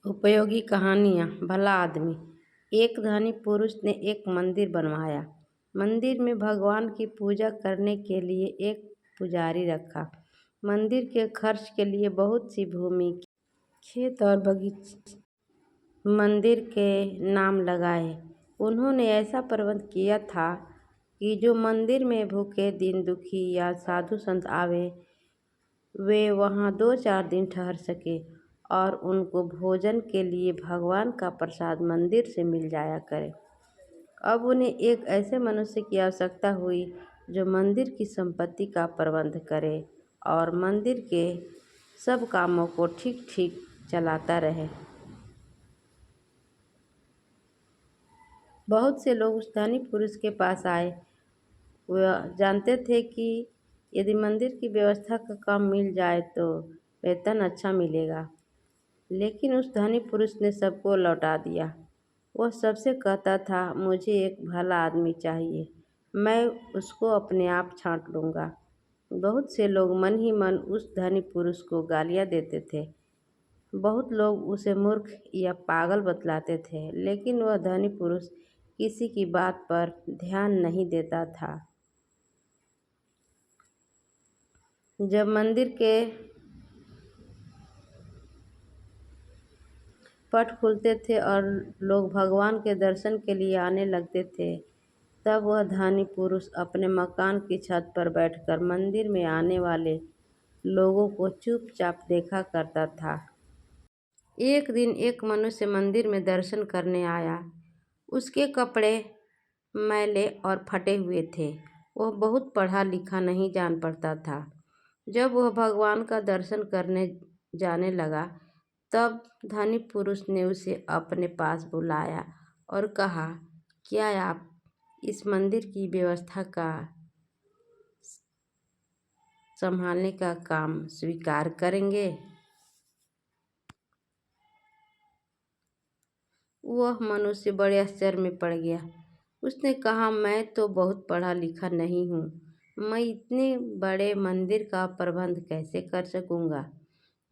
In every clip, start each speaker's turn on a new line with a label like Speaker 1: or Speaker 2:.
Speaker 1: उपयोगी कहानियाँ। भला आदमी। एक धनी पुरुष ने एक मंदिर बनवाया। मंदिर में भगवान की पूजा करने के लिए एक पुजारी रखा। मंदिर के खर्च के लिए बहुत सी भूमि, खेत और बगीचे मंदिर के नाम लगाए। उन्होंने ऐसा प्रबंध किया था कि जो मंदिर में भूखे, दीन दुखी या साधु संत आवे, वे वहाँ 2-4 दिन ठहर सके और उनको भोजन के लिए भगवान का प्रसाद मंदिर से मिल जाया करे। अब उन्हें एक ऐसे मनुष्य की आवश्यकता हुई जो मंदिर की संपत्ति का प्रबंध करे और मंदिर के सब कामों को ठीक ठीक चलाता रहे। बहुत से लोग उस धनी पुरुष के पास आए। वह जानते थे कि यदि मंदिर की व्यवस्था का काम मिल जाए तो वेतन अच्छा मिलेगा, लेकिन उस धनी पुरुष ने सबको लौटा दिया। वह सबसे कहता था, मुझे एक भला आदमी चाहिए, मैं उसको अपने आप छांट लूँगा। बहुत से लोग मन ही मन उस धनी पुरुष को गालियाँ देते थे। बहुत लोग उसे मूर्ख या पागल बतलाते थे, लेकिन वह धनी पुरुष किसी की बात पर ध्यान नहीं देता था। जब मंदिर के पट खुलते थे और लोग भगवान के दर्शन के लिए आने लगते थे, तब वह धनी पुरुष अपने मकान की छत पर बैठकर मंदिर में आने वाले लोगों को चुपचाप देखा करता था। एक दिन एक मनुष्य मंदिर में दर्शन करने आया। उसके कपड़े मैले और फटे हुए थे। वह बहुत पढ़ा लिखा नहीं जान पड़ता था। जब वह भगवान का दर्शन करने जाने लगा, तब धनी पुरुष ने उसे अपने पास बुलाया और कहा, क्या आप इस मंदिर की व्यवस्था का संभालने का काम स्वीकार करेंगे? वह मनुष्य बड़े आश्चर्य में पड़ गया। उसने कहा, मैं तो बहुत पढ़ा लिखा नहीं हूँ, मैं इतने बड़े मंदिर का प्रबंध कैसे कर सकूँगा?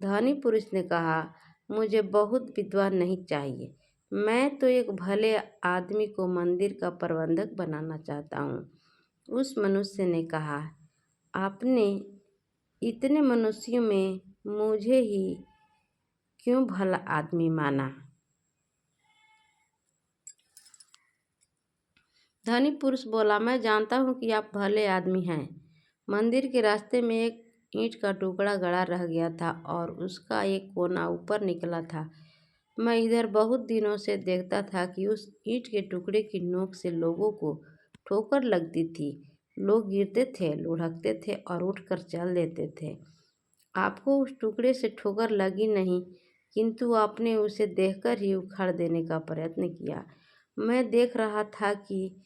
Speaker 1: धनी पुरुष ने कहा, मुझे बहुत विद्वान नहीं चाहिए, मैं तो एक भले आदमी को मंदिर का प्रबंधक बनाना चाहता हूँ। उस मनुष्य ने कहा, आपने इतने मनुष्यों में मुझे ही क्यों भला आदमी माना? धनी पुरुष बोला, मैं जानता हूँ कि आप भले आदमी हैं। मंदिर के रास्ते में एक ईंट का टुकड़ा गड़ा रह गया था और उसका एक कोना ऊपर निकला था। मैं इधर बहुत दिनों से देखता था कि उस ईंट के टुकड़े की नोक से लोगों को ठोकर लगती थी। लोग गिरते थे, लुढ़कते थे और उठकर चल देते थे। आपको उस टुकड़े से ठोकर लगी नहीं, किंतु आपने उसे देखकर ही उखाड़ देने का प्रयत्न किया। मैं देख रहा था कि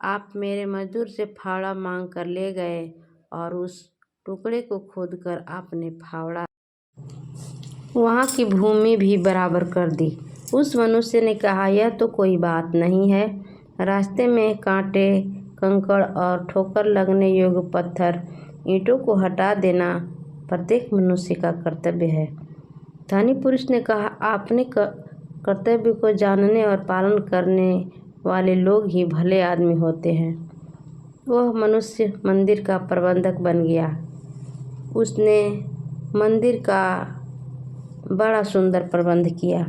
Speaker 1: आप मेरे मजदूर से फावड़ा मांग कर ले गए और उस टुकड़े को खोदकर आपने फावड़ा वहाँ की भूमि भी बराबर कर दी। उस मनुष्य ने कहा, यह तो कोई बात नहीं है। रास्ते में कांटे, कंकड़ और ठोकर लगने योग्य पत्थर, ईंटों को हटा देना प्रत्येक मनुष्य का कर्तव्य है। धनी पुरुष ने कहा, अपने कर्तव्य को जानने और पालन करने वाले लोग ही भले आदमी होते हैं। वह मनुष्य मंदिर का प्रबंधक बन गया। उसने मंदिर का बड़ा सुंदर प्रबंध किया।